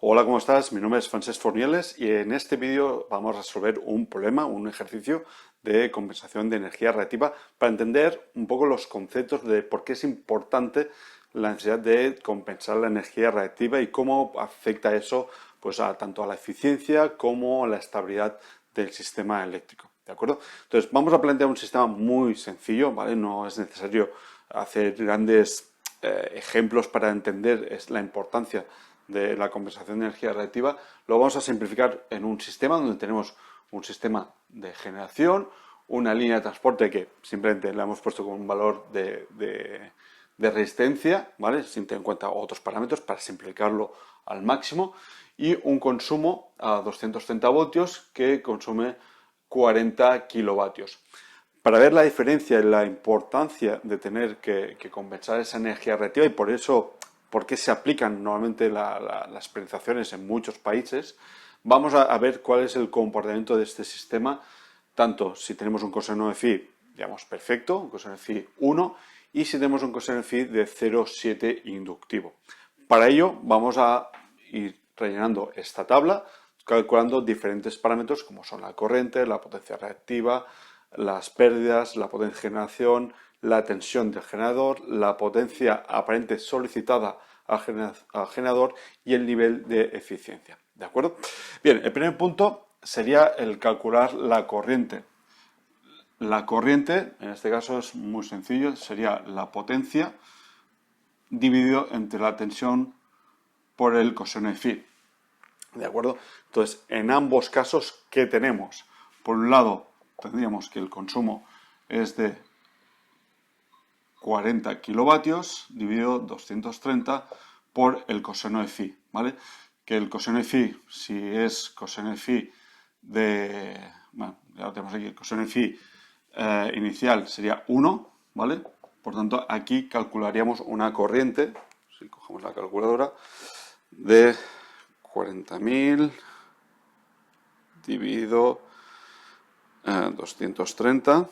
Hola, ¿cómo estás? Mi nombre es Francesc Fornieles y en este vídeo vamos a resolver un problema, un ejercicio de compensación de energía reactiva para entender un poco los conceptos de por qué es importante la necesidad de compensar la energía reactiva y cómo afecta eso pues, tanto a la eficiencia como a la estabilidad del sistema eléctrico. ¿De acuerdo? Entonces, vamos a plantear un sistema muy sencillo, ¿vale? No es necesario hacer grandes ejemplos para entender la importancia de la compensación de energía reactiva. Lo vamos a simplificar en un sistema donde tenemos un sistema de generación, una línea de transporte que simplemente la hemos puesto con un valor de resistencia, ¿vale? Sin tener en cuenta otros parámetros para simplificarlo al máximo, y un consumo a 230 voltios que consume 40 kilovatios. Para ver la diferencia y la importancia de tener que compensar esa energía reactiva y por qué se aplican normalmente las penalizaciones en muchos países, vamos a ver cuál es el comportamiento de este sistema, tanto si tenemos un coseno de phi, digamos, perfecto, un coseno de phi 1, y si tenemos un coseno de phi de 0,7 inductivo. Para ello vamos a ir rellenando esta tabla, calculando diferentes parámetros como son la corriente, la potencia reactiva, las pérdidas, la potencia de generación, la tensión del generador, la potencia aparente solicitada al generador y el nivel de eficiencia. ¿De acuerdo? Bien, el primer punto sería el calcular la corriente. La corriente, en este caso es muy sencillo, sería la potencia dividido entre la tensión por el coseno de phi. ¿De acuerdo? Entonces, en ambos casos, ¿qué tenemos? Por un lado, tendríamos que el consumo es de 40 kilovatios dividido 230 por el coseno de phi, ¿vale? Que el coseno de phi, si es coseno de phi bueno, ya lo tenemos aquí, el coseno de phi inicial sería 1, ¿vale? Por tanto, aquí calcularíamos una corriente, si cogemos la calculadora, de 40.000 dividido 230,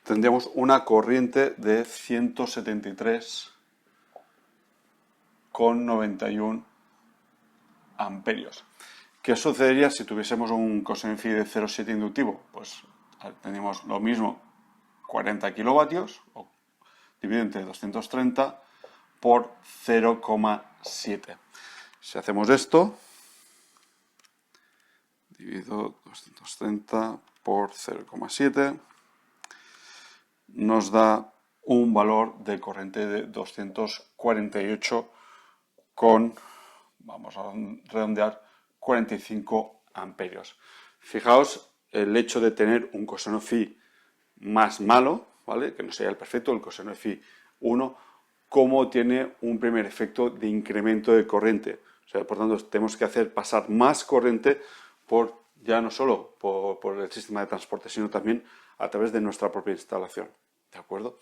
tendríamos una corriente de 173,91 amperios. ¿Qué sucedería si tuviésemos un coseno de phi de 0,7 inductivo? Pues tendríamos lo mismo, 40 kilovatios, dividido entre 230 por 0,7. Si hacemos esto, dividido 230 por 0,7, nos da un valor de corriente de 248 vamos a redondear, 45 amperios. Fijaos el hecho de tener un coseno phi más malo, ¿vale? Que no sería el perfecto, el coseno de phi 1, cómo tiene un primer efecto de incremento de corriente. O sea, por tanto, tenemos que hacer pasar más corriente ya no solo por el sistema de transporte, sino también a través de nuestra propia instalación. ¿De acuerdo?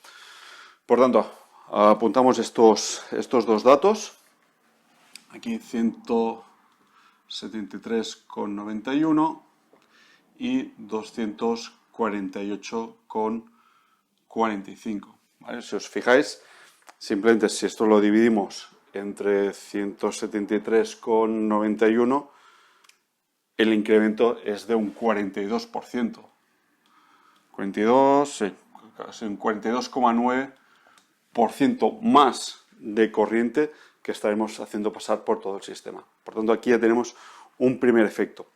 Por tanto, apuntamos estos dos datos. Aquí 173,91 y 248,45. ¿Vale? Si os fijáis, simplemente si esto lo dividimos entre 173,91, el incremento es de un 42%. 42, sí, casi un 42,9% más de corriente que estaremos haciendo pasar por todo el sistema. Por tanto, aquí ya tenemos un primer efecto.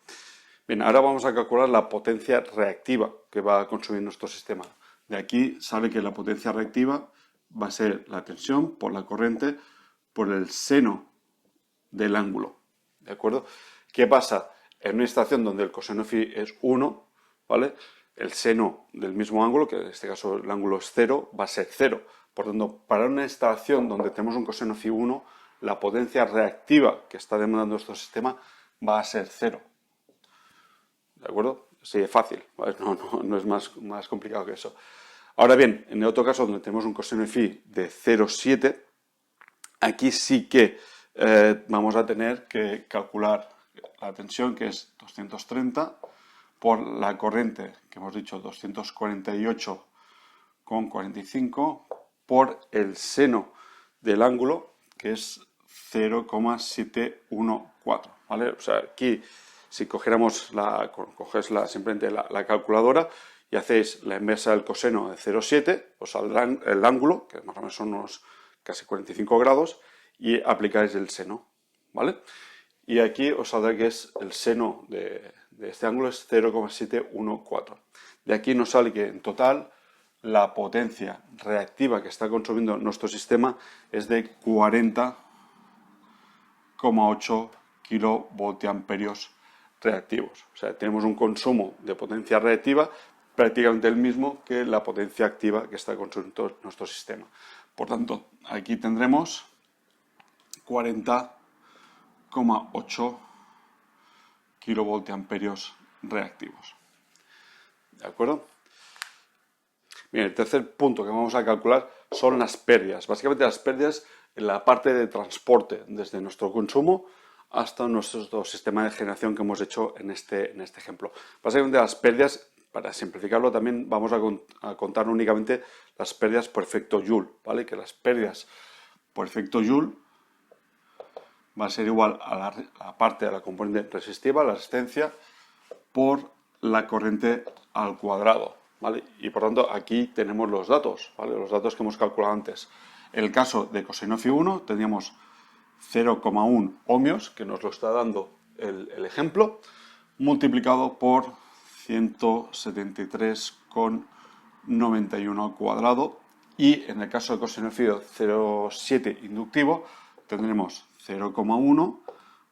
Bien, ahora vamos a calcular la potencia reactiva que va a consumir nuestro sistema. De aquí sale que la potencia reactiva va a ser la tensión por la corriente por el seno del ángulo. ¿De acuerdo? ¿Qué pasa? En una instalación donde el coseno phi es 1, ¿vale? El seno del mismo ángulo, que en este caso el ángulo es 0, va a ser 0. Por tanto, para una instalación donde tenemos un coseno phi 1, la potencia reactiva que está demandando nuestro sistema va a ser 0. ¿De acuerdo? Sí, es fácil, ¿vale? No es más complicado que eso. Ahora bien, en el otro caso donde tenemos un coseno phi de 0,7, aquí sí que vamos a tener que calcular la tensión, que es 230, por la corriente, que hemos dicho 248,45, por el seno del ángulo, que es 0,714, ¿vale? O sea, aquí, si cogiéramos simplemente la calculadora y hacéis la inversa del coseno de 0,7, os saldrá el ángulo, que más o menos son unos casi 45 grados, y aplicáis el seno, ¿vale? Y aquí os saldrá que es el seno de este ángulo es 0,714. De aquí nos sale que en total la potencia reactiva que está consumiendo nuestro sistema es de 40,8 kilovoltiamperios reactivos. O sea, tenemos un consumo de potencia reactiva prácticamente el mismo que la potencia activa que está consumiendo nuestro sistema. Por tanto, aquí tendremos 40,8 kilovoltiamperios reactivos. ¿De acuerdo? Bien, el tercer punto que vamos a calcular son las pérdidas. Básicamente las pérdidas en la parte de transporte, desde nuestro consumo hasta nuestro sistema de generación que hemos hecho en este ejemplo. Básicamente las pérdidas, para simplificarlo también, vamos a contar únicamente las pérdidas por efecto Joule, ¿vale? Que las pérdidas por efecto Joule va a ser igual a la parte de la componente resistiva, la resistencia, por la corriente al cuadrado, ¿vale? Y por tanto aquí tenemos los datos, ¿vale? Los datos que hemos calculado antes. En el caso de coseno phi 1 tendríamos 0,1 ohmios, que nos lo está dando el ejemplo, multiplicado por 173,91 al cuadrado. Y en el caso de coseno phi 0,7 inductivo tendremos 0,1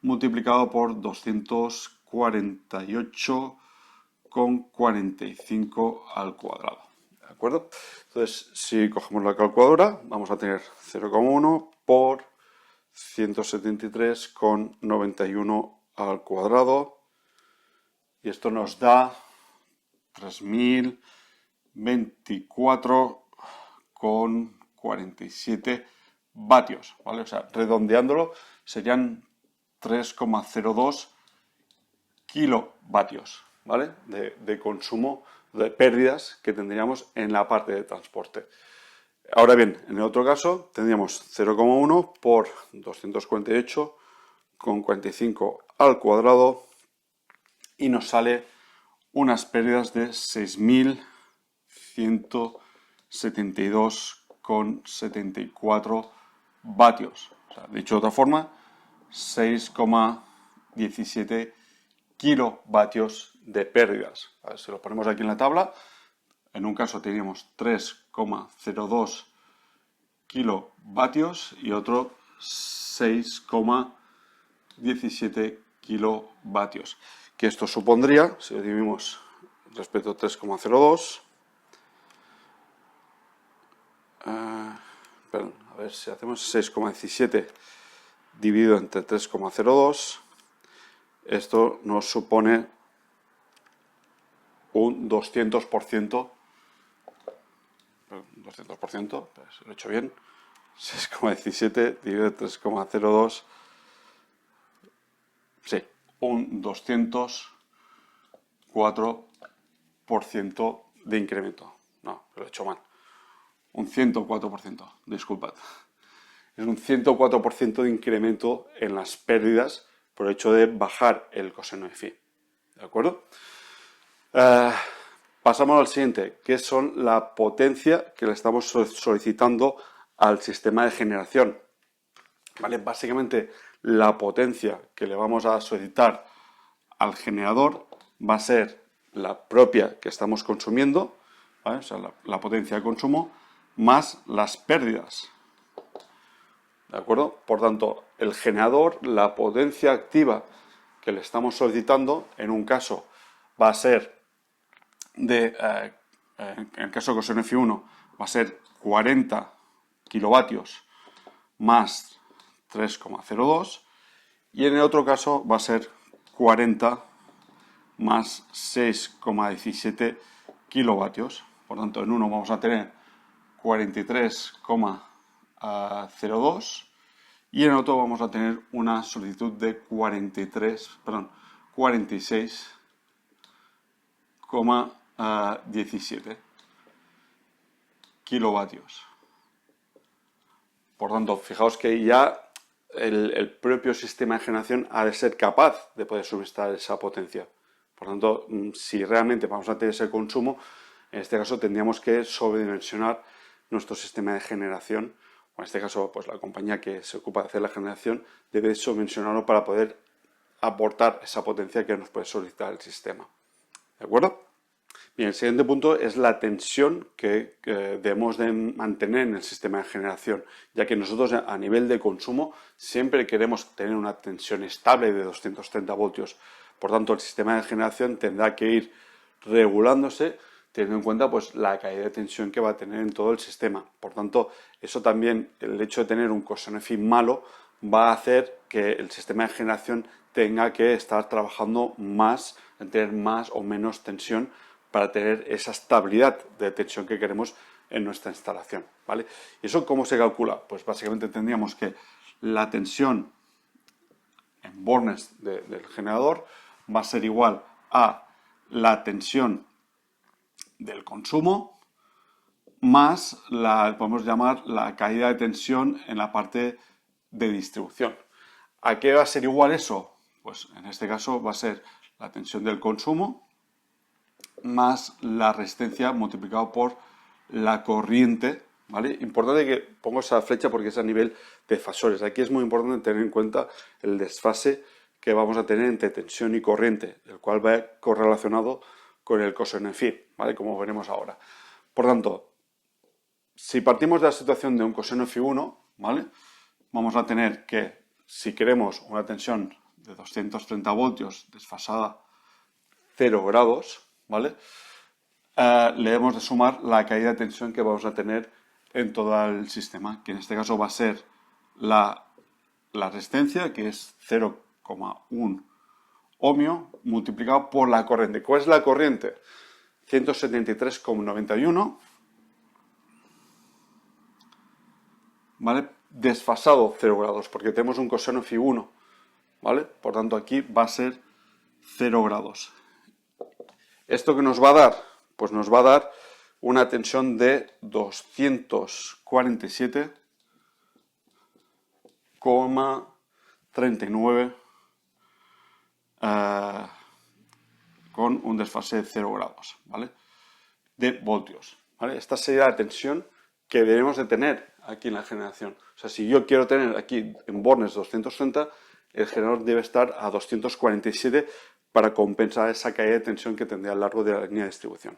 multiplicado por 248,45 al cuadrado. ¿De acuerdo? Entonces, si cogemos la calculadora, vamos a tener 0,1 por 173,91 al cuadrado. Y esto nos da 3024,47 vatios, ¿vale? O sea, redondeándolo serían 3,02 kilovatios, ¿vale? De consumo, de pérdidas que tendríamos en la parte de transporte. Ahora bien, en el otro caso tendríamos 0,1 por 248,45 al cuadrado y nos sale unas pérdidas de 6.172,74 vatios. O sea, dicho de otra forma, 6,17 kilovatios de pérdidas. A ver, si lo ponemos aquí en la tabla, en un caso teníamos 3,02 kilovatios y otro 6,17 kilovatios. Que esto supondría, si lo dividimos respecto a 3,02, perdón, a ver si hacemos 6,17 dividido entre 3,02, esto nos supone un 200%, pues lo he hecho bien, 6,17 dividido entre 3,02, sí, un 204% de incremento. No, lo he hecho mal. Un 104%, disculpad. Es un 104% de incremento en las pérdidas por el hecho de bajar el coseno de phi. ¿De acuerdo? Pasamos al siguiente, que son la potencia que le estamos solicitando al sistema de generación. ¿Vale? Básicamente, la potencia que le vamos a solicitar al generador va a ser la propia que estamos consumiendo, ¿vale? O sea, la potencia de consumo, más las pérdidas. ¿De acuerdo? Por tanto, el generador, la potencia activa que le estamos solicitando, en un caso va a ser en el caso de coseno phi 1, va a ser 40 kilovatios más 3,02 y en el otro caso va a ser 40 más 6,17 kilovatios. Por tanto, en uno vamos a tener 43,02 y en otro vamos a tener una solicitud de 46,17 kilovatios. Por tanto, fijaos que ya el propio sistema de generación ha de ser capaz de poder suministrar esa potencia. Por tanto, si realmente vamos a tener ese consumo, en este caso tendríamos que sobredimensionar nuestro sistema de generación, o en este caso, pues la compañía que se ocupa de hacer la generación debe sobredimensionarlo para poder aportar esa potencia que nos puede solicitar el sistema. ¿De acuerdo? Bien, el siguiente punto es la tensión que debemos de mantener en el sistema de generación, ya que nosotros a nivel de consumo siempre queremos tener una tensión estable de 230 voltios. Por tanto, el sistema de generación tendrá que ir regulándose teniendo en cuenta pues, la caída de tensión que va a tener en todo el sistema. Por tanto, eso también, el hecho de tener un coseno phi malo, va a hacer que el sistema de generación tenga que estar trabajando más, tener más o menos tensión para tener esa estabilidad de tensión que queremos en nuestra instalación, ¿vale? ¿Y eso cómo se calcula? Pues básicamente tendríamos que la tensión en bornes del generador va a ser igual a la tensión del consumo más podemos llamar la caída de tensión en la parte de distribución. ¿A qué va a ser igual eso? Pues en este caso va a ser la tensión del consumo más la resistencia multiplicado por la corriente, ¿vale? Importante que pongo esa flecha porque es a nivel de fasores. Aquí es muy importante tener en cuenta el desfase que vamos a tener entre tensión y corriente, el cual va correlacionado con el coseno phi, ¿vale? Como veremos ahora. Por tanto, si partimos de la situación de un coseno phi 1, ¿vale? Vamos a tener que, si queremos una tensión de 230 voltios desfasada 0 grados, ¿vale? Le hemos de sumar la caída de tensión que vamos a tener en todo el sistema, que en este caso va a ser la resistencia, que es 0,1 ohmio, multiplicado por la corriente. ¿Cuál es la corriente? 173,91, ¿vale? Desfasado 0 grados, porque tenemos un coseno phi 1, ¿vale? Por tanto, aquí va a ser 0 grados. ¿Esto qué nos va a dar? Pues nos va a dar una tensión de 247,39 con un desfase de 0 grados, ¿vale? De voltios, ¿vale? Esta sería la tensión que debemos de tener aquí en la generación. O sea, si yo quiero tener aquí en bornes 230, el generador debe estar a 247 para compensar esa caída de tensión que tendría a lo largo de la línea de distribución.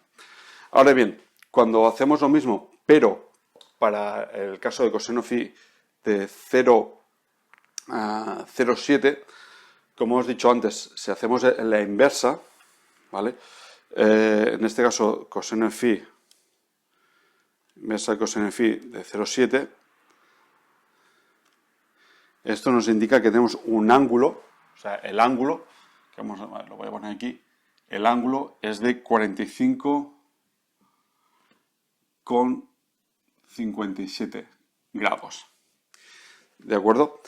Ahora bien, cuando hacemos lo mismo, pero para el caso de coseno phi de 0,07, como hemos dicho antes, si hacemos la inversa, ¿vale? En este caso, coseno phi, inversa coseno phi de 0,7, esto nos indica que tenemos un ángulo, o sea, el ángulo, que lo voy a poner aquí, el ángulo es de 45,57 grados. ¿De acuerdo?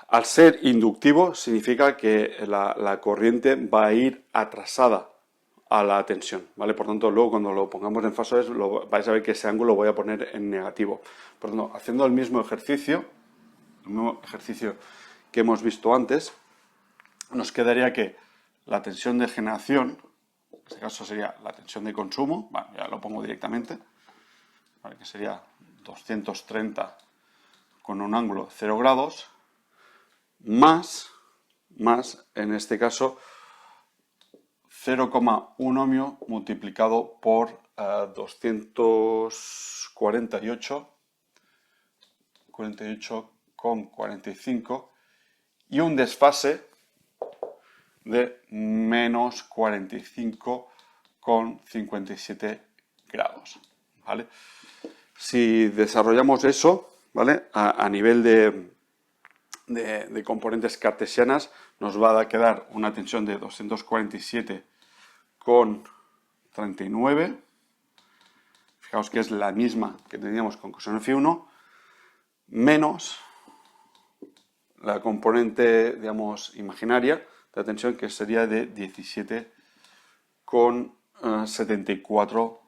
Al ser inductivo significa que la corriente va a ir atrasada a la tensión, ¿vale? Por tanto, luego cuando lo pongamos en fasores vais a ver que ese ángulo lo voy a poner en negativo. Por tanto, haciendo el mismo ejercicio que hemos visto antes, nos quedaría que la tensión de generación, en este caso sería la tensión de consumo, bueno, ya lo pongo directamente, ¿vale? Que sería 230 con un ángulo de 0 grados, más, en este caso, 0,1 ohmio multiplicado por 48,45 y un desfase de menos 45,57 grados, ¿vale? Si desarrollamos eso, ¿vale? A nivel de componentes cartesianas, nos va a quedar una tensión de 247,39. Fijaos que es la misma que teníamos con coseno phi 1, menos la componente, digamos, imaginaria de la tensión, que sería de 17,74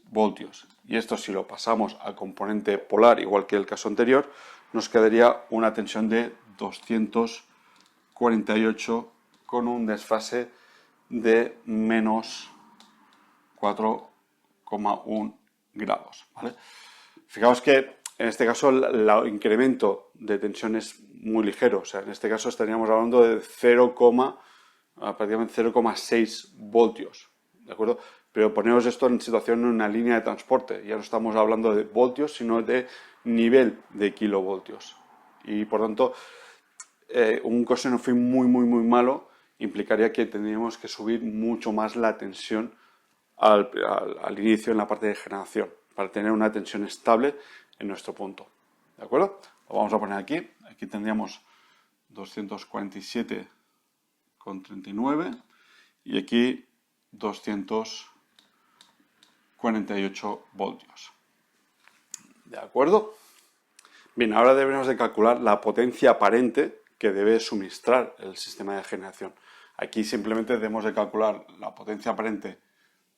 voltios. Y esto, si lo pasamos al componente polar, igual que el caso anterior, nos quedaría una tensión de 248 con un desfase de menos 4,1 grados, ¿vale? Fijaos que en este caso el incremento de tensión es muy ligero, o sea, en este caso estaríamos hablando de prácticamente 0,6 voltios, ¿de acuerdo? Pero ponemos esto en situación en una línea de transporte, ya no estamos hablando de voltios, sino de nivel de kilovoltios. Y por tanto, un coseno phi muy malo implicaría que tendríamos que subir mucho más la tensión al inicio en la parte de generación para tener una tensión estable en nuestro punto. ¿De acuerdo? Lo vamos a poner aquí. Aquí tendríamos 247,39 y aquí 248 voltios. ¿De acuerdo? Bien, ahora debemos de calcular la potencia aparente que debe suministrar el sistema de generación. Aquí simplemente debemos de calcular la potencia aparente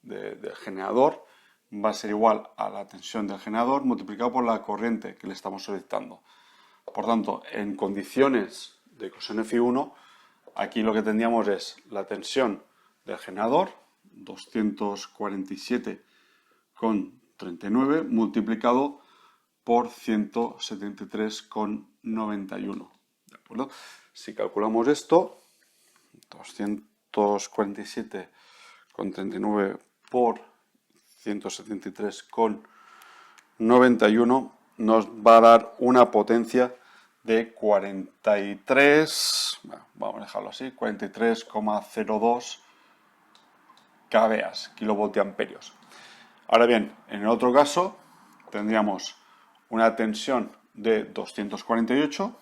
del generador, va a ser igual a la tensión del generador multiplicado por la corriente que le estamos solicitando. Por tanto, en condiciones de coseno Fi1, aquí lo que tendríamos es la tensión del generador, 247,39 multiplicado por 173,91. ¿De acuerdo? Si calculamos esto, 247,39 por 173,91 nos va a dar una potencia de 43, bueno, vamos a dejarlo así, 43,02 kVA, kilovoltiamperios. Ahora bien, en el otro caso tendríamos una tensión de 248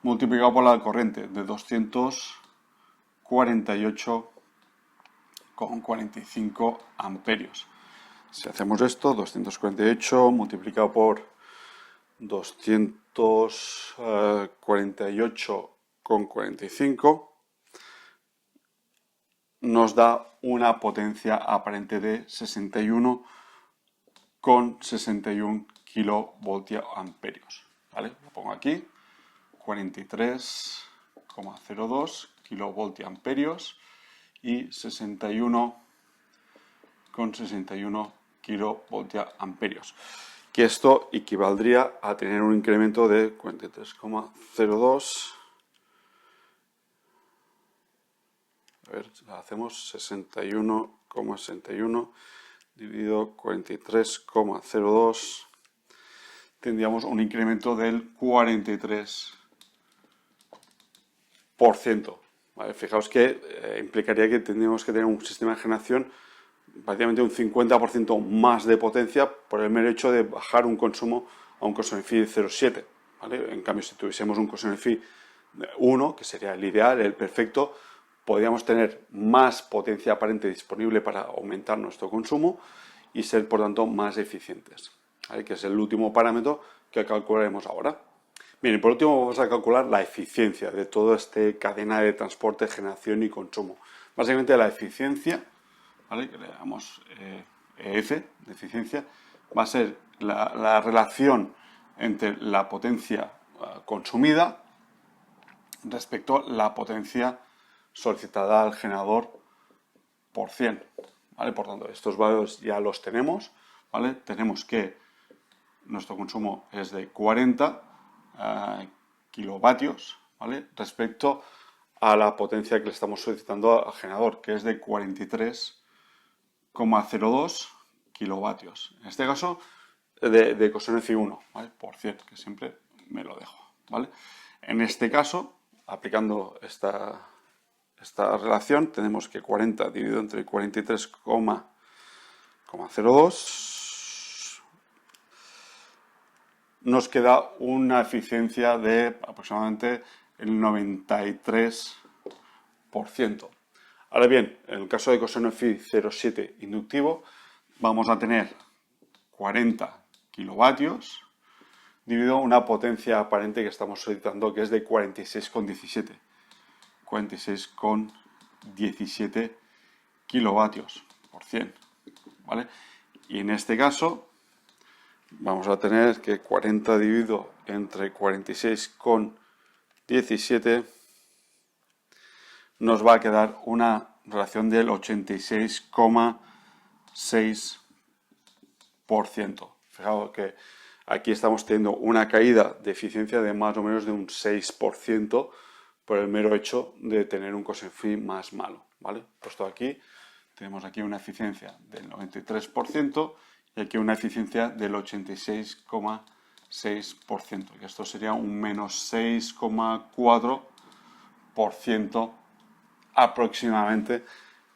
multiplicado por la corriente de 248,45 amperios. Si hacemos esto, 248 multiplicado por 248,45 nos da una potencia aparente de 61,61 kilovoltiamperios. ¿Vale? Lo pongo aquí, 43,02 kilovoltiamperios y 61,61 kilovoltiamperios. Que esto equivaldría a tener un incremento de 43,02. A ver, hacemos 61,61 dividido 43,02. Tendríamos un incremento del 43%. ¿Vale? Fijaos que implicaría que tendríamos que tener un sistema de generación prácticamente un 50% más de potencia por el mero hecho de bajar un consumo a un coseno phi de 0,7. ¿Vale? En cambio, si tuviésemos un coseno phi de 1, que sería el ideal, el perfecto, podríamos tener más potencia aparente disponible para aumentar nuestro consumo y ser, por tanto, más eficientes. ¿Vale? Que es el último parámetro que calcularemos ahora. Bien, y por último vamos a calcular la eficiencia de toda esta cadena de transporte, generación y consumo. Básicamente la eficiencia, ¿vale? Que le damos EF de eficiencia, va a ser la relación entre la potencia consumida respecto a la potencia solicitada al generador por 100. ¿Vale? Por tanto, estos valores ya los tenemos. ¿Vale? Tenemos que nuestro consumo es de 40 kilovatios, ¿vale? Respecto a la potencia que le estamos solicitando al generador, que es de 43,02 kilovatios. En este caso, de coseno Fi1, ¿vale? Por 100, que siempre me lo dejo, ¿vale? En este caso, aplicando esta relación, tenemos que 40 dividido entre 43,02 nos queda una eficiencia de aproximadamente el 93%. Ahora bien, en el caso de coseno phi 0,7 inductivo, vamos a tener 40 kilovatios dividido una potencia aparente que estamos solicitando, que es de 46,17. 46,17 kilovatios por 100. ¿Vale? Y en este caso vamos a tener que 40 dividido entre 46,17 nos va a quedar una relación del 86,6%. Fijaos que aquí estamos teniendo una caída de eficiencia de más o menos de un 6% por el mero hecho de tener un cosenfree más malo, ¿vale? Puesto aquí, tenemos aquí una eficiencia del 93% y aquí una eficiencia del 86,6%, que esto sería un menos 6,4% aproximadamente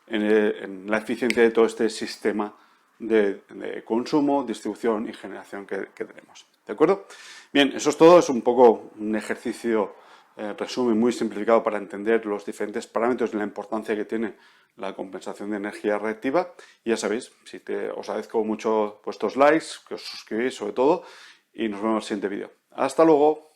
en la eficiencia de todo este sistema de consumo, distribución y generación que tenemos. ¿De acuerdo? Bien, eso es todo. Es un poco un ejercicio, resumen muy simplificado para entender los diferentes parámetros y la importancia que tiene la compensación de energía reactiva. Y ya sabéis, os agradezco mucho vuestros likes, que os suscribáis sobre todo, y nos vemos en el siguiente vídeo. ¡Hasta luego!